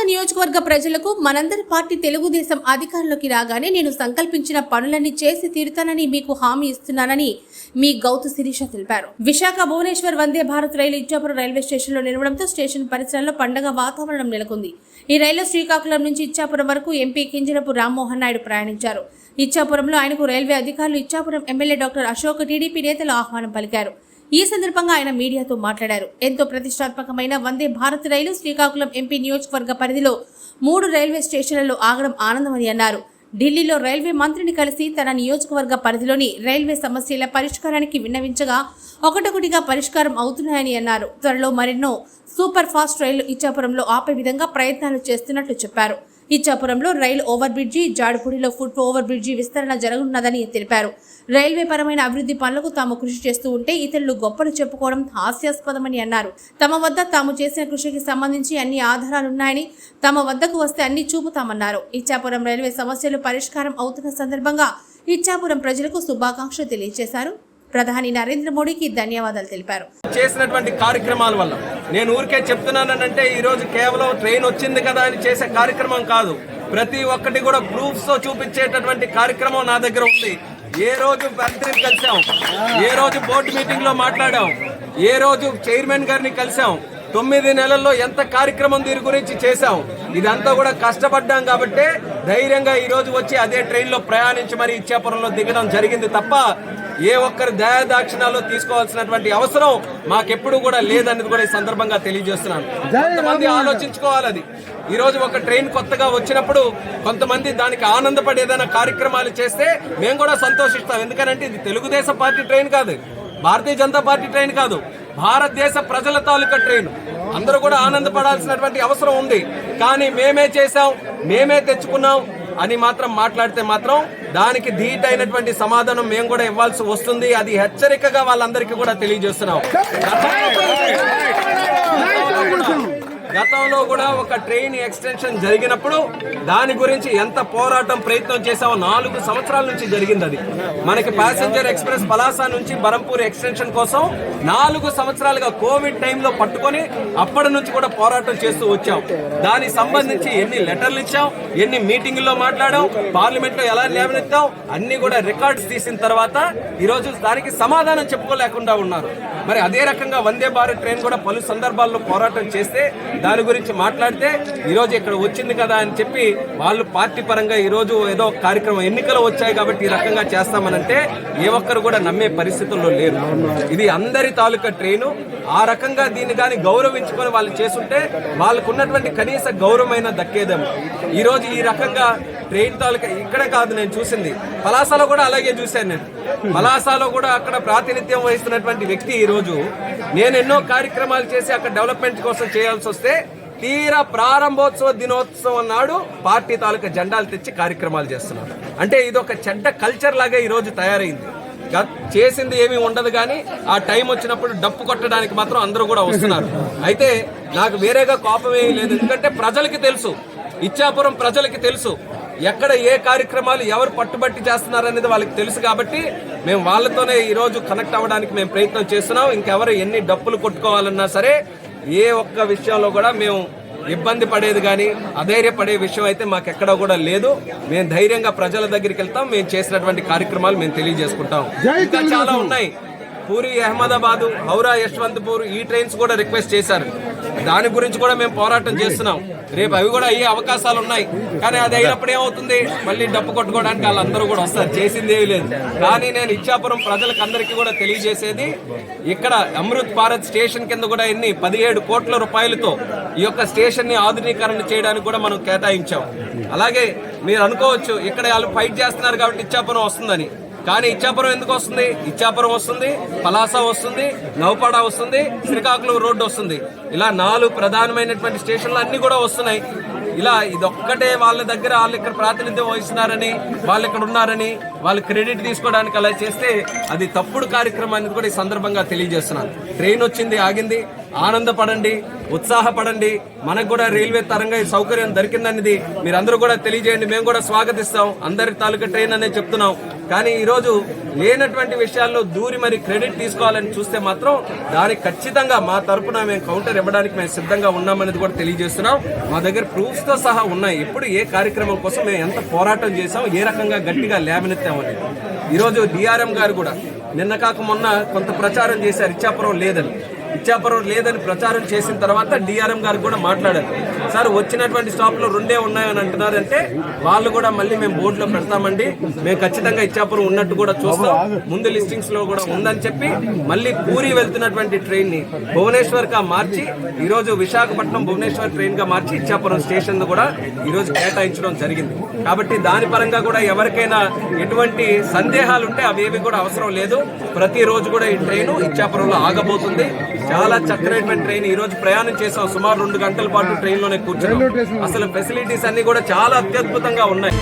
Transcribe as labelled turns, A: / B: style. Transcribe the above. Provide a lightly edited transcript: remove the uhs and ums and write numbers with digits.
A: నియోజకవర్గ ప్రజలకు మనందరి పార్టీ తెలుగుదేశం అధికారంలోకి రాగానే నేను సంకల్పించిన పనులన్నీ చేసి తీరుతానని మీకు హామీ ఇస్తున్నానని మీ గౌతు శిరీష తెలిపారు. విశాఖ భువనేశ్వర్ వందే భారత్ రైలు ఇచ్చాపురం రైల్వే స్టేషన్లో నిలవడంతో స్టేషన్ పరిసరాల్లో పండగ వాతావరణం నెలకొంది. ఈ రైలు శ్రీకాకుళం నుంచి ఇచ్చాపురం వరకు ఎంపీ కింజరపు రామ్మోహన్ నాయుడు ప్రయాణించారు. ఇచ్చాపురంలో ఆయనకు రైల్వే అధికారులు, Ichchapuram MLA doctor Ashok, TDP నేతలు ఆహ్వానం పలికారు. ఈ సందర్భంగా ఆయన మీడియాతో మాట్లాడారు. ఎంతో ప్రతిష్టాత్మకమైన వందే భారత్ రైలు శ్రీకాకుళం ఎంపీ నియోజకవర్గ పరిధిలో 3 రైల్వే స్టేషన్లలో ఆగడం ఆనందమని అన్నారు. ఢిల్లీలో రైల్వే మంత్రిని కలిసి తన నియోజకవర్గ పరిధిలోని రైల్వే సమస్యల పరిష్కారానికి విన్నవించగా ఒకటొకటిగా పరిష్కారం అవుతున్నాయని అన్నారు. త్వరలో మరెన్నో సూపర్ ఫాస్ట్ రైళ్లు ఇచ్చాపురంలో ఆపే విధంగా ప్రయత్నాలు చేస్తున్నట్లు చెప్పారు. ఇచ్చాపురంలో రైలు ఓవర్ బ్రిడ్జి, జాడుపూడిలో ఫుట్ ఓవర్ బ్రిడ్జి విస్తరణ జరగనున్నదని తెలిపారు. రైల్వే పరమైన అభివృద్ధి పనులకు తాము కృషి చేస్తూ ఉంటే ఇతరులు గొప్పలు చెప్పుకోవడం హాస్యాస్పదమని అన్నారు. తమ వద్ద తాము చేసిన కృషికి సంబంధించి అన్ని ఆధారాలున్నాయని, తమ వద్దకు వస్తే అన్ని చూపుతామన్నారు. ఇచ్చాపురం రైల్వే సమస్యలు పరిష్కారం అవుతున్న సందర్భంగా ఇచ్చాపురం ప్రజలకు శుభాకాంక్షలు తెలియజేశారు. ప్రధాని నరేంద్ర మోడీకి ధన్యవాదాలు తెలిపారు.
B: చేసినటువంటి కార్యక్రమాల వల్ల నేను ఊరికే చెప్తున్నానంటే ఈ రోజు కేవలం ట్రైన్ వచ్చింది కదా అని చేసే కార్యక్రమం కాదు. ప్రతి ఒక్కటి కూడా ప్రూఫ్స్ తో చూపించేటటువంటి కార్యక్రమం నా దగ్గర ఉంది. ఏ రోజు మంత్రిని కలిసాం, ఏ రోజు బోర్డు మీటింగ్ లో మాట్లాడాం, ఏ రోజు చైర్మన్ గారిని కలిసాం, 9 నెలల్లో ఎంత కార్యక్రమం దీని గురించి చేశాం. ఇదంతా కూడా కష్టపడ్డాం కాబట్టి ధైర్యంగా ఈ రోజు వచ్చి అదే ట్రైన్ లో ప్రయాణించి మరి ఇచ్చాపురంలో దిగడం జరిగింది తప్ప ఏ ఒక్కరి దయాదాక్షిణాలు తీసుకోవాల్సినటువంటి అవసరం మాకెప్పుడు కూడా లేదనేది కూడా ఈ సందర్భంగా తెలియజేస్తున్నాను. కొంతమంది ఆలోచించుకోవాలి. అది ఈ రోజు ఒక ట్రైన్ కొత్తగా వచ్చినప్పుడు కొంతమంది దానికి ఆనందపడి ఏదైనా కార్యక్రమాలు చేస్తే మేము కూడా సంతోషిస్తాం. ఎందుకంటే ఇది తెలుగుదేశం పార్టీ ట్రైన్ కాదు, భారతీయ జనతా పార్టీ ట్రైన్ కాదు, భారతదేశ ప్రజల తాలూకా ట్రైన్. అందరూ కూడా ఆనందపడాల్సినటువంటి అవసరం ఉంది. కానీ మేమే చేశాం, మేమే తెచ్చుకున్నాం అని మాత్రం మాట్లాడితే మాత్రం దానికి ధీటైనటువంటి సమాధానం మేము కూడా ఇవ్వాల్సి వస్తుంది. అది హెచ్చరికగా వాళ్ళందరికీ కూడా తెలియజేస్తున్నాం. గతంలో కూడా ఒక ట్రైన్ ఎక్స్టెన్షన్ జరిగినప్పుడు దాని గురించి ఎంత పోరాటం ప్రయత్నం చేసామో 4 సంవత్సరాల నుంచి జరిగింది. అది మనకి ప్యాసింజర్ ఎక్స్ప్రెస్ పలాస నుంచి బరంపూర్ ఎక్స్టెన్షన్ కోసం 4 సంవత్సరాలుగా కోవిడ్ టైంలో పట్టుకొని అప్పటి నుంచి కూడా పోరాటం చేస్తూ వచ్చాం. దానికి సంబంధించి ఎన్ని లెటర్లు ఇచ్చాం, ఎన్ని మీటింగుల్లో మాట్లాడాం, పార్లమెంట్ లో ఎలా లేవనెత్తాం, అన్ని కూడా రికార్డ్స్ తీసిన తర్వాత ఈ రోజు దానికి సమాధానం చెప్పుకోలేకుండా ఉన్నారు. మరి అదే రకంగా వందే భారత్ ట్రైన్ కూడా పలు సందర్భాల్లో పోరాటం చేస్తే దాని గురించి మాట్లాడితే ఈ రోజు ఇక్కడ వచ్చింది కదా అని చెప్పి వాళ్ళు పార్టీ పరంగా ఈ రోజు ఏదో కార్యక్రమం ఎన్నికలు వచ్చాయి కాబట్టి ఈ రకంగా చేస్తామనంటే ఏ ఒక్కరు కూడా నమ్మే పరిస్థితుల్లో లేరు. ఇది అందరి తాలూకా ట్రైను. ఆ రకంగా దీన్ని కానీ గౌరవించుకొని వాళ్ళు చేస్తుంటే వాళ్ళకు ఉన్నటువంటి కనీస గౌరవమైన దక్కేదేమో. ఈ రోజు ఈ రకంగా ట్రైన్ తాలూకా ఇక్కడే కాదు నేను చూసింది, పలాసలో కూడా అలాగే చూశాను. నేను పలాసలో కూడా అక్కడ ప్రాతినిధ్యం వహిస్తున్నటువంటి వ్యక్తి ఈ రోజు నేను ఎన్నో కార్యక్రమాలు చేసి అక్కడ డెవలప్మెంట్ కోసం చేయాల్సి వస్తే తీరా ప్రారంభోత్సవ దినోత్సవం నాడు పార్టీ తాలూకా జెండాలు తెచ్చి కార్యక్రమాలు చేస్తున్నారు. అంటే ఇది ఒక చెడ్డ కల్చర్ లాగా ఈ రోజు తయారైంది. చేసింది ఏమీ ఉండదు కానీ ఆ టైం వచ్చినప్పుడు డప్పు కొట్టడానికి మాత్రం అందరూ కూడా వస్తున్నారు. అయితే నాకు వేరేగా కోపం ఏమీ లేదు. ఎందుకంటే ప్రజలకి తెలుసు, ఇచ్చాపురం ప్రజలకి తెలుసు ఎక్కడ ఏ కార్యక్రమాలు ఎవరు పట్టుబట్టి చేస్తున్నారనేది వాళ్ళకి తెలుసు. కాబట్టి మేము వాళ్ళతోనే ఈ రోజు కనెక్ట్ అవ్వడానికి మేము ప్రయత్నం చేస్తున్నాం. ఇంకెవరు ఎన్ని డప్పులు కొట్టుకోవాలన్నా సరే ఏ ఒక్క విషయంలో కూడా మేము ఇబ్బంది పడేది కానీ అధైర్యపడే విషయం అయితే మాకెక్కడా కూడా లేదు. మేము ధైర్యంగా ప్రజల దగ్గరికి వెళ్తాం. మేము చేసినటువంటి కార్యక్రమాలు మేము తెలియజేసుకుంటాం. ఇంకా చాలా ఉన్నాయి. పూరి అహ్మదాబాద్, హౌరా యశ్వంతపూర్ ఈ ట్రైన్స్ కూడా రిక్వెస్ట్ చేశారు. దాని గురించి కూడా మేము పోరాటం చేస్తున్నాం. రేపు అవి కూడా అయ్యే అవకాశాలు ఉన్నాయి. కానీ అది అయినప్పుడు ఏమవుతుంది, మళ్ళీ డప్పు కొట్టుకోవడానికి వాళ్ళందరూ కూడా వస్తారు. చేసింది ఏమీ లేదు. కానీ నేను ఇచ్చాపురం ప్రజలకు అందరికీ కూడా తెలియజేసేది, ఇక్కడ అమృత్ భారత్ స్టేషన్ కింద కూడా 17 కోట్ల రూపాయలతో ఈ యొక్క స్టేషన్ ని ఆధునీకరణ చేయడానికి కూడా మనం కేటాయించాం. అలాగే మీరు అనుకోవచ్చు ఇక్కడ వాళ్ళు ఫైట్ చేస్తున్నారు కాబట్టి ఇచ్చాపురం వస్తుందని. కానీ ఇచ్చాపురం ఎందుకు వస్తుంది? ఇచ్చాపురం వస్తుంది, పలాస వస్తుంది, నౌపాడ వస్తుంది, శ్రీకాకుళం రోడ్డు వస్తుంది. ఇలా 4 ప్రధానమైనటువంటి స్టేషన్లు అన్ని కూడా వస్తున్నాయి. ఇలా ఇదొక్కటే వాళ్ళ దగ్గర వాళ్ళు ఇక్కడ ప్రాతినిధ్యం వహిస్తున్నారని, వాళ్ళు ఇక్కడ ఉన్నారని వాళ్ళు క్రెడిట్ తీసుకోవడానికి అలా చేస్తే అది తప్పుడు కార్యక్రమాన్ని కూడా ఈ సందర్భంగా తెలియజేస్తున్నాను. ట్రైన్ వచ్చింది, ఆగింది. ఆనందపడండి, ఉత్సాహపడండి. మనకు కూడా రైల్వే తరంగా ఈ సౌకర్యం దొరికిందనేది మీరందరూ కూడా తెలియజేయండి. మేము కూడా స్వాగతిస్తాం. అందరి తాలూకా ట్రైన్ అనే చెప్తున్నాం. కానీ ఈ రోజు లేనటువంటి విషయాల్లో దూరి మరి క్రెడిట్ తీసుకోవాలని చూస్తే మాత్రం దానికి ఖచ్చితంగా మా తరపున మేము కౌంటర్ ఇవ్వడానికి మేము సిద్ధంగా ఉన్నామనేది కూడా తెలియజేస్తున్నాం. మా దగ్గర ప్రూఫ్స్ తో సహా ఉన్నాయి. ఎప్పుడు ఏ కార్యక్రమం కోసం మేము ఎంత పోరాటం చేసాం, ఏ రకంగా గట్టిగా లేవనెత్తామని. ఈరోజు డిఆర్ఎం గారు కూడా నిన్న కాక మొన్న కొంత ప్రచారం చేశారు ఇచ్చాపురం లేదని ప్రచారం చేసిన తర్వాత డిఆర్ఎం గారు కూడా మాట్లాడారు. సార్, వచ్చినటువంటి స్టాప్ లో 2 ఉన్నాయని అంటున్నారంటే వాళ్ళు కూడా మళ్ళీ మేము బోర్డులో పెడతామండి, మేము ఖచ్చితంగా ఇచ్చాపురం ఉన్నట్టు కూడా చూస్తాం, ముందు లిస్టింగ్స్ లో కూడా ఉందని చెప్పి మళ్ళీ పూరి వెళ్తున్నటువంటి ట్రైన్ ని భువనేశ్వర్ గా మార్చి ఈ రోజు విశాఖపట్నం భువనేశ్వర్ ట్రైన్ గా మార్చి ఇచ్చాపురం స్టేషన్ కూడా ఈ రోజు కేటాయించడం జరిగింది. కాబట్టి దాని పరంగా కూడా ఎవరికైనా ఎటువంటి సందేహాలు ఉంటే అవేవి కూడా అవసరం లేదు. ప్రతిరోజు కూడా ఈ ట్రైన్ ఇచ్చాపురంలో ఆగబోతుంది. చాలా చక్కనైనటువంటి ట్రైన్. ఈ రోజు ప్రయాణం చేసాం, సుమారు 2 గంటల పాటు ట్రైన్ లోనే కూర్చున్నాం. అసలు ఫెసిలిటీస్ అన్ని కూడా చాలా అత్యద్భుతంగా ఉన్నాయి.